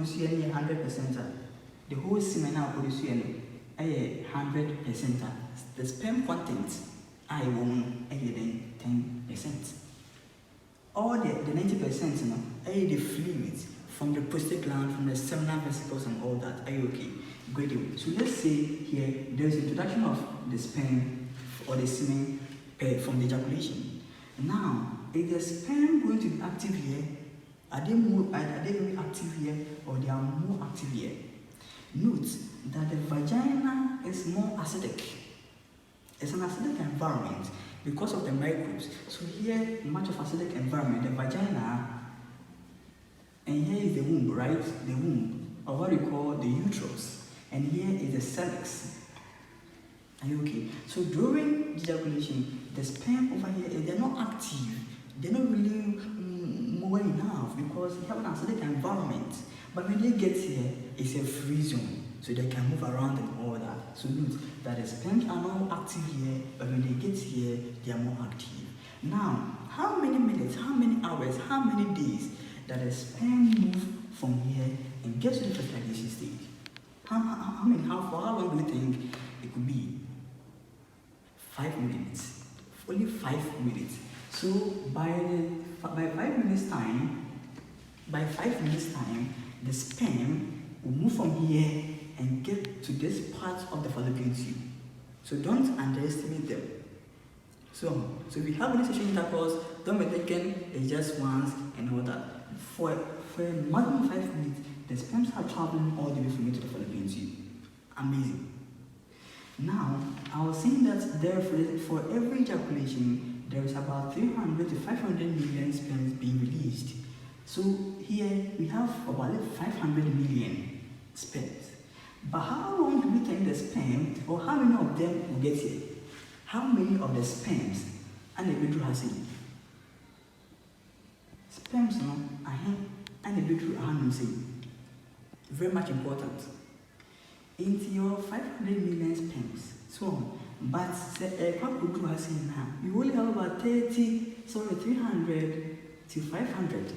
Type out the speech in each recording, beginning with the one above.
produce any 100%. The whole semen now produce any 100%. The sperm content I won't then 10%. All the 90%, you know, the fluids from the prostate gland, from the seminal vesicles and all that. Are you okay? Great. So let's say here there is introduction of the sperm or the semen from the ejaculation. Now, is the sperm going to be active here? Are they very active here or they are more active here? Note that the vagina is more acidic. It's an acidic environment because of the microbes. So here, much of acidic environment, the vagina, and here is the womb, right? The womb, or what we call the uterus, and here is the cervix. Are you okay? So during ejaculation, the sperm over here, they're not active. They're not really well enough because they have an acidic environment. But when they get here, it's a free zone, so they can move around and all that. So note that the sperms are not active here, but when they get here, they are more active. Now, how many minutes, how many hours, how many days that the sperm move from here and get to the fertilization stage? For how long do you think it could be? 5 minutes. Only 5 minutes. So by 5 minutes time, the sperm will move from here and get to this part of the fallopian tube. So don't underestimate them. So if you have any sexual intercourse, don't be thinking it's just once and all that. For a maximum 5 minutes, the sperms are traveling all the way from here to the fallopian tube. Amazing. Now, I was saying that there for every ejaculation, there is about 300 to 500 million sperms being released. So here we have about 500 million sperms. But how long do we think the sperm, or how many of them will get here? How many of the sperms and the bedroom has it? Sperms, no, and the bedroom are very much important. Into your 500 million sperms, so on. But the bedroom has it now. You only have about 300 to 500.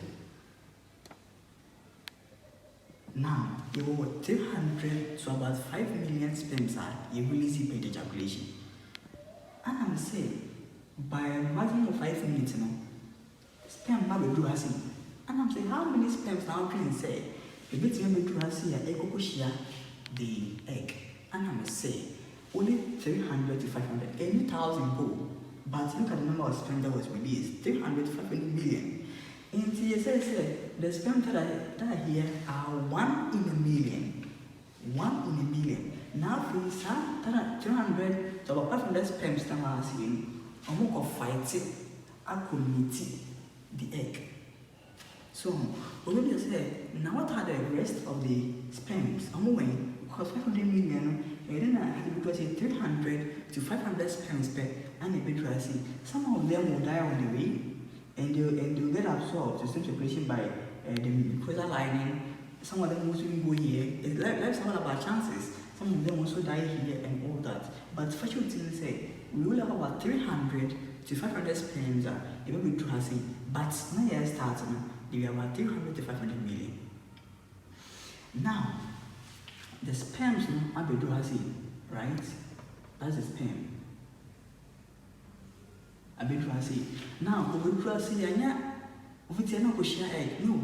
Now, you have 300 to about 5 million sperms are released by ejaculation. And I'm saying, by a maximum of 5 minutes, you know, sperm now will do as it. And I'm saying, how many sperms now can say? A bit of me do as it, the egg. And I'm saying, only 300 to 500, 80,000 go. But look at the number of sperm that was released, 300 to 500 million. In TSA, the sperm that are here are 1 in a million. 1 in a million. Now, for some, 200 to about 500 sperms that are seen, I'm going to fight it, I could meet the egg. So, we will say, now what are the rest of the sperms? I'm going because 500 million, and then I have to say 300 to 500 sperms per annum. Some of them will die on the way. And they'll get absorbed to stem circulation by the mucosal lining. Some of them also go here. It's like some about chances. Some of them also die here and all that. But special things say we will have about 300 to 500 sperms even we do have seen. But now you start they are about 300 to 500 million. Now the sperms are be do have seen, right? That's the sperm. Now, egg. No,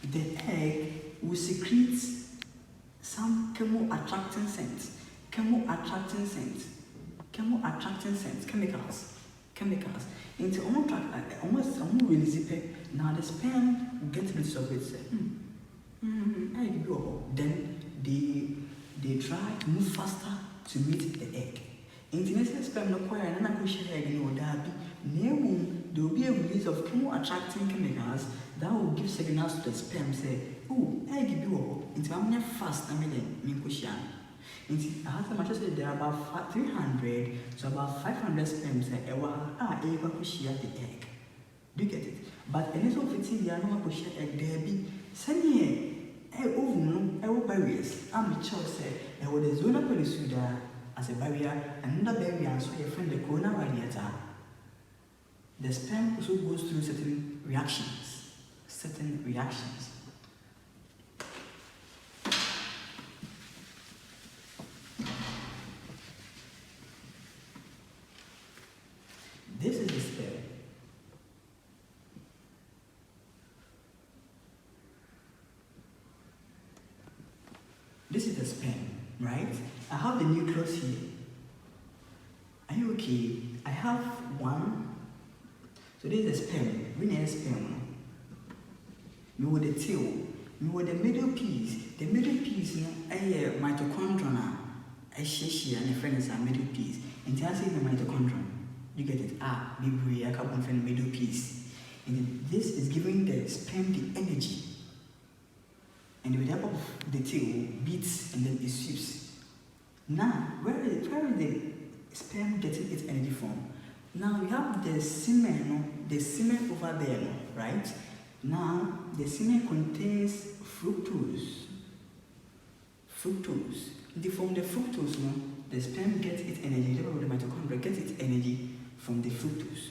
the egg will secrete some chemo-attracting scents, chemicals. Into almost release it. Now the sperm will get rid of it. Egg go. Then they try to move faster to meet the egg. In the next sperm, no choir, and I push egg in order. There will be a release of chemo-attracting chemicals that will give signals to the sperm. Say, oh, egg go. Into I'm fast. I mean, push yan. I have to say there are about 300 to about 500 sperms. Able push the egg. Do you get it? But in this of it, they are not push egg. There be send here. Ovum, barriers. I'm sure say, there was the zona pellucida as a barrier, and another barrier, so your friend the corona radiata. The sperm also goes through certain reactions. is the sperm, right? I have the nucleus here. Are you okay? I have one. So this is the sperm. We need a sperm. We with the tail. We with the middle piece. The middle piece, a mitochondrion. A shishi and a friend is a middle piece. And I say the mitochondrion. You get it? Maybe I carbon friend middle piece. And this is giving the sperm the energy. And with the help of the tail, beats and then it sweeps. Now, where is the sperm getting its energy from? Now we have the semen, over there, right? Now the semen contains fructose. From the fructose, the sperm gets its energy. The mitochondria gets its energy from the fructose,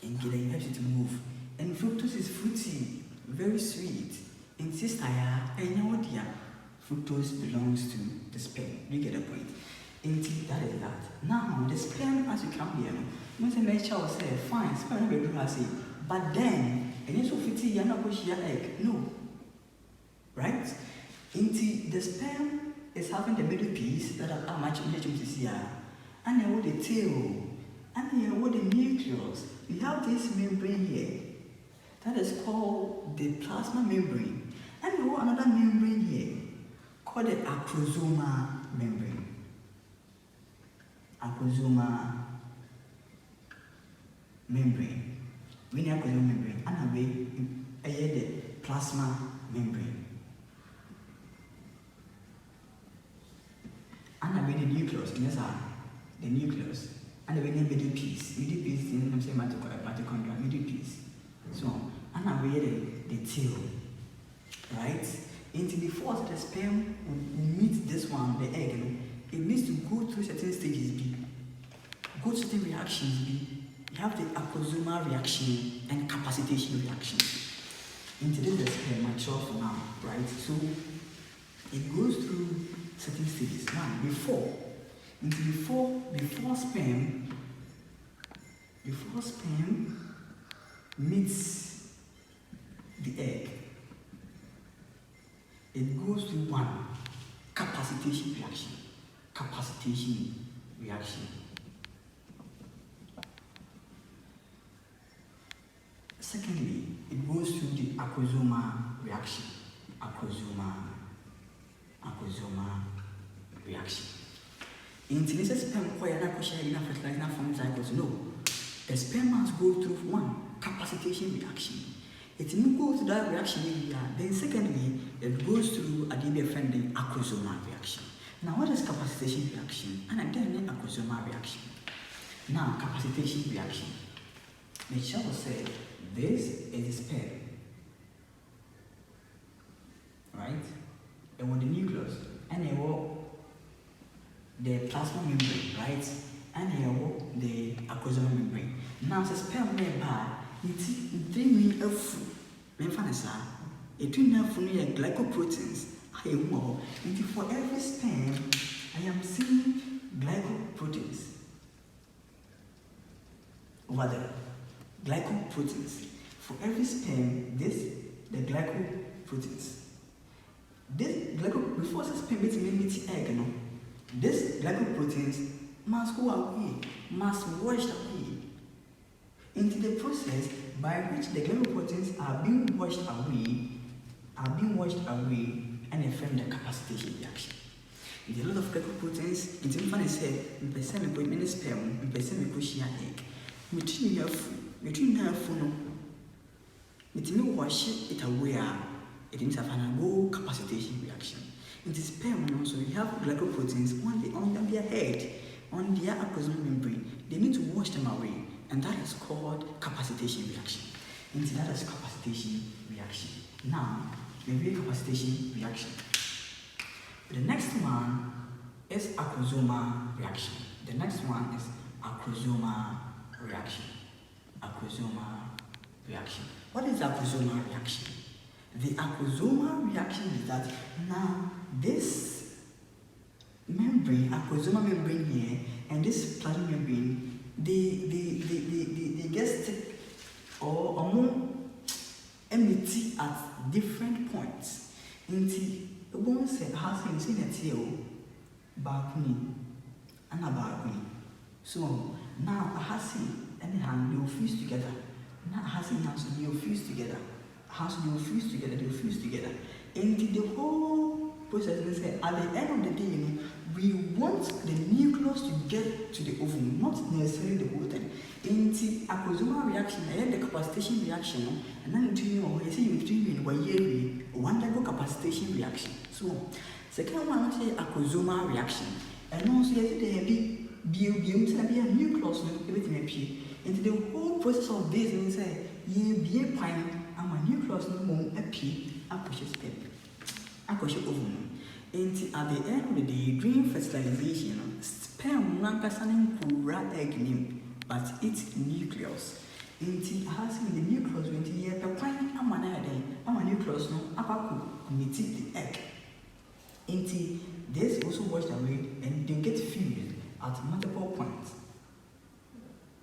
and it helps it to move. And fructose is fruity, very sweet. In sister, fructose belongs to the sperm. You get the point? That is that. Now, the sperm, as you come here, nature will say, fine, sperm will do as but then, and it's so fitty, you're not pushing your egg. No. Right? The sperm is having the middle piece that are much here, and then with the tail, and then with the nucleus. We have this membrane here that is called the plasma membrane, and we have another membrane here called the acrosomal membrane. Acrosomal membrane. We need acrosomal membrane, and we have the plasma membrane. And we have the nucleus. Yes, the nucleus. And we need middle piece. Middle piece is mitochondria. Middle piece. So, and we have the tail, right? Until before the sperm will meet this one, the egg, it needs to go through certain stages, go through certain reactions. You have the acrosomal reaction and capacitation reaction. Until the sperm mature for now, right? So it goes through certain stages. Now, before sperm meets the egg, it goes through one capacitation reaction. Secondly, it goes through the acrosomal reaction. Acrosomal reaction. In this sperm, fertilizing from zygote. No, the sperm must go through one capacitation reaction. It will go through that reaction area. Then secondly, it goes through a friendly acrosomal reaction. Now, what is capacitation reaction? And then acrosomal reaction. Now, capacitation reaction. Nature will say this is the sperm, right? And with the nucleus, and the plasma membrane, right? And the acrosomal membrane. Now, the sperm nearby. It's mean a food. It will have glycoproteins. For every sperm, I am seeing glycoproteins over there. Glycoproteins. For every sperm, the glycoproteins. Before the sperm meets the egg, this glycoproteins must go away, must wash away into the process by which the glycoproteins are being washed away, and they form the capacitation reaction. There's a lot of glycoproteins. It's even said, we sperm, we egg. Between her phone, it may wash it away. It means a go capacitation reaction. In the sperm, also we have glycoproteins on their head, on their acrosomal membrane. They need to wash them away. And that is called capacitation reaction. And that is capacitation reaction. Now, maybe capacitation reaction. The next one is acrosomal reaction. The next one is acrosomal reaction. Acrosomal reaction. What is acrosomal reaction? The acrosomal reaction is that now this membrane, acrosomal membrane here, and this plasma membrane, they get stick or emit at different points. Until one has saying that here, balcony, and a balcony. So now a hussy and a hand, they will fuse together. Now a hussy and house, they will fuse together. House, they will fuse together, they will fuse together. And the whole process, they say, at the end of the day, you know, we want the nucleus to get to the ovum, not necessarily the whole thing. In the acrosomal reaction, and the capacitation reaction, and then you know, you say you one undergo capacitation reaction. So, second one, say acrosomal reaction, and also there be a nucleus, everything appear. Into the whole process of this, and say, be a pine, and my nucleus no more appear, I push ovum. And at the end of the day, during fertilization, sperm rankasanin pura egg name, but it's nucleus. And has the nucleus when the pine a nucleus no apaku meet the egg. And this also washed away and they get fused at multiple points.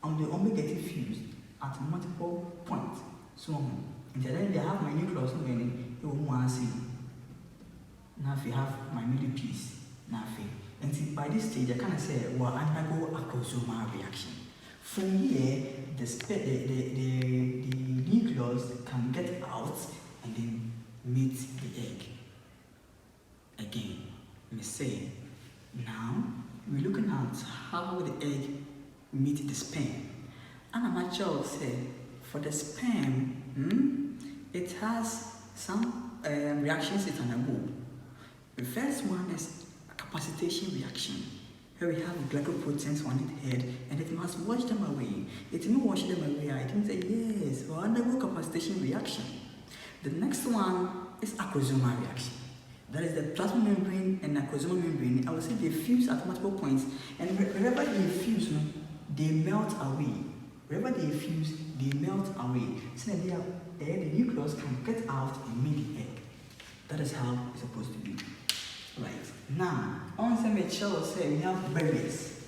And they only get fused at multiple points. So, and then they have my nucleus when they want to see. Now if you have my middle piece, now and by this stage I kind of say we'll undergo acrosomal reaction. From here, the nucleus can get out and then meet the egg. Again, let me say, now we're looking at how the egg meet the sperm. And I'm actually say for the sperm, it has some reactions it undergo. The first one is a capacitation reaction. Here we have glycoproteins on its head and it must wash them away. It may wash them away. It means that yes, we undergo capacitation reaction. The next one is acrosomal reaction. That is the plasma membrane and acrosomal membrane. I would say they fuse at multiple points, and wherever they fuse, they melt away. Wherever they fuse, they melt away. So that the nucleus can get out and make the egg. That is how it's supposed to be. Right. Now, on some Michelle say we have barriers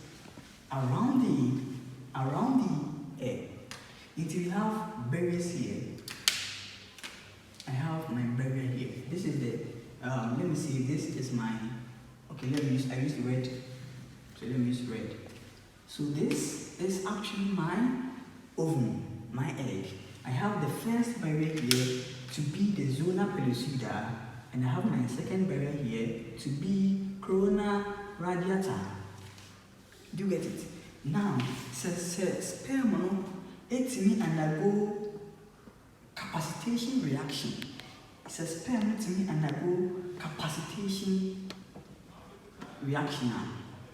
around the egg. If you have barriers here, I have my barrier here. This is the let me see, this is my okay, I use the red. So let me use red. So this is actually my ovum, my egg. I have the first barrier here to be the zona pellucida, and I have my second barrier here to be corona radiata. Do you get it? Now, sperm, it me undergo capacitation reaction. It's a sperm to me undergo capacitation reaction.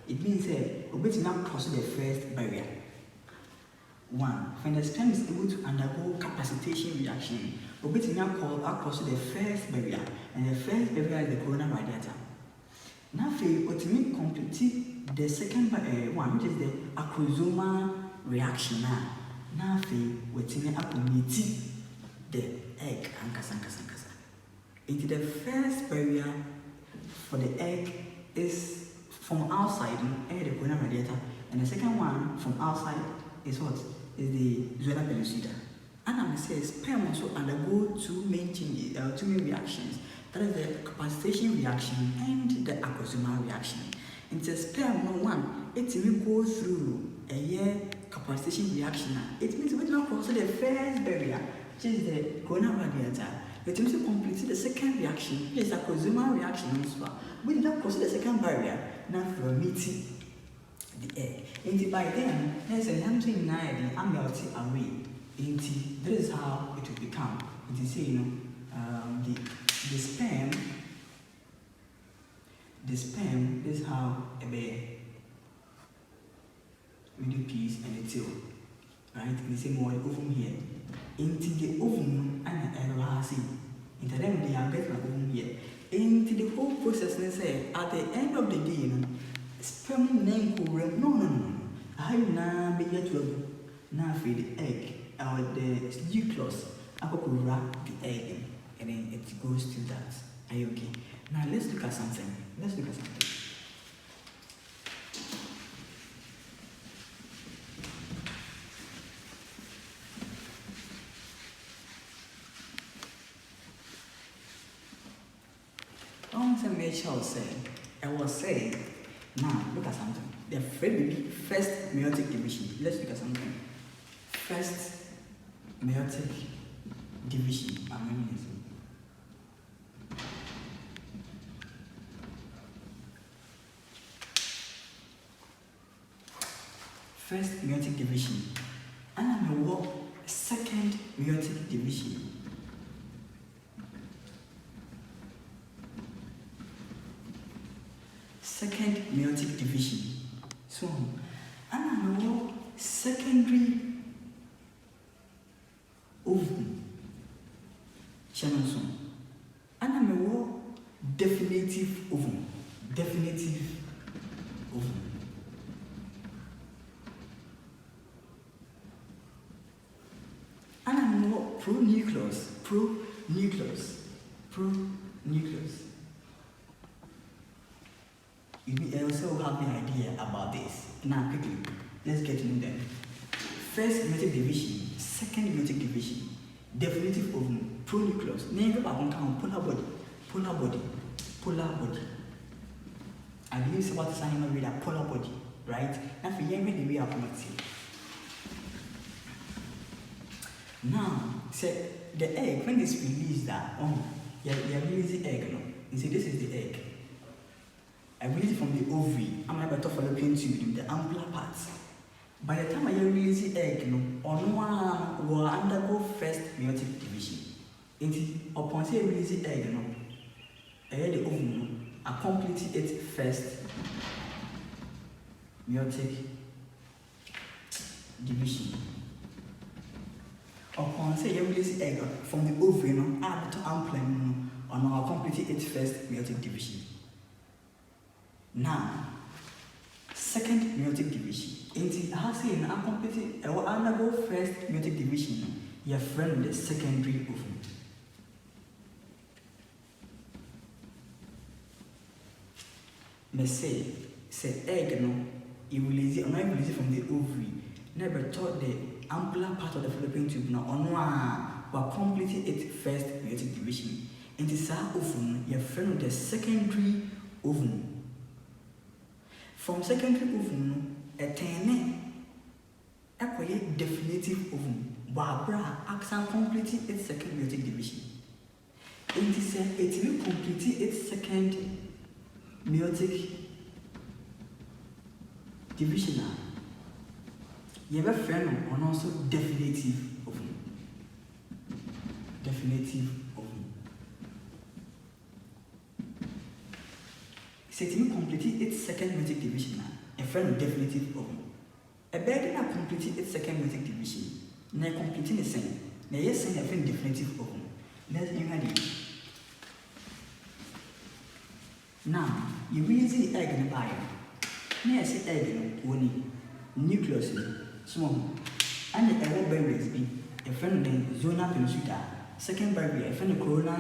It means that we will not cross the first barrier. One, when the sperm is able to undergo capacitation reaction, we will now cross the first barrier, and the first barrier is the corona radiata. Now, we will complete the second one, which is the acrosomal reaction. Now, we will meet the egg. Into the first barrier for the egg is from outside, the corona radiata, and the second one from outside is what? Is the zona pellucida. And I'm going to say sperm also undergo two main changes, two main reactions. That is the capacitation reaction and the acrosomal reaction. In the sperm one, it will go through a capacitation reaction. It means we will cross the first barrier, which is the corona radiata. It means to complete the second reaction, which is the acrosomal reaction also. We did not cross the second barrier, now for meeting the egg. And by then, there's a something nine and melting away. And this is how it will become. It is saying, the sperm, is how a bear, middle piece and the tail, right? And the same way ovum here. Into the ovum and the LRC. Into them they are getting an ovum here. Into the whole process, they say at the end of the day, sperm name no. I now be yet to now feed the egg or the nucleus. I will wrap the egg and then it goes to that. Are you okay? Now let's look at something. On some Rachel said, I was saying, now look at something. The first meiotic division. Let's look at something. First meiotic division. First meiotic division. And I'm going to second meiotic division. Second meiotic division. So, and I'm going to secondary ovum. Channel so. And I'm going to definitive ovum. Definitive ovum. And I'm going to pronucleus. You also have an idea about this. Now, quickly, let's get into them. First meiotic division, second meiotic division, definitive ovum, pronucleus. Name about polar body. I believe it's about the sign with a polar body, right? Now, for young men, we have not seen. Now, say the egg, when it's released, you release the egg, no? You see, this is the egg. I release it from the ovary. I'm about to fallopian tube in the ampler parts. By the time I release the egg, on one will undergo first meiotic division. Upon say release the egg, the ovum complete its first meiotic division. Upon say you release the egg from the ovary, add to ampler, on complete its first meiotic division. Now, second meiotic division. I have seen complete undergo first meiotic division. Your friend the secondary ovum. Let's say egg you release it, not release it from the ovary. Never thought the ampler part of the fallopian tube will complete its first meiotic division. And this ovum, your friend the secondary ovum. From secondary ovum, a definitive ovum, Barbara acts completing its second meiotic division. It will complete its second meiotic division. You have a friend on also definitive ovum. Definitive ovum. It will complete its second meiotic division. A friend of definitive ovum. A bird that complete its second meiotic division. Now completing the same. Now yes, a friend definitive ovum. Let's imagine. Now you release the egg in the bio. Now see egg in nucleus small. And the egg berries be a friend of zona pellucida. Second berry, a friend of corona,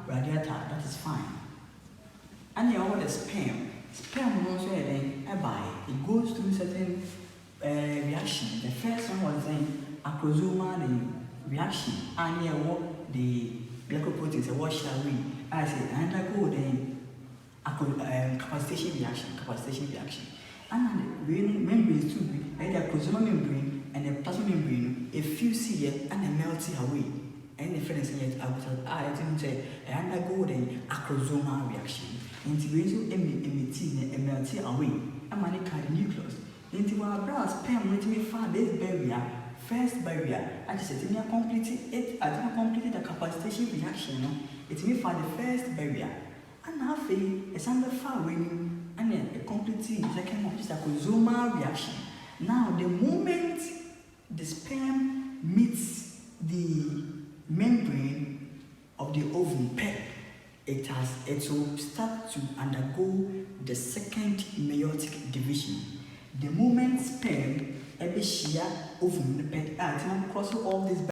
radiata. That is fine. And you have the sperm. Sperm also it goes through certain reaction. The first one was acrosomal reaction, and you have the glycoproteins, what shall we? I say, and I go capacitation reaction. And the membranes too, the acrosomal membrane and the plasma membrane, a few see and they melt away. And the friends say, I didn't say, and I go the acrosomal reaction. Into emit away. And man carry nucleus. Into our brass sperm let me find this barrier. First barrier. I just said I completed the capacitation reaction. It me find the first barrier. And now it's under far when and then a complete second one is acrosomal reaction. Now the moment the sperm meets the membrane of the ovum it will start to undergo the second meiotic division. The moment sperm share ovum cross all these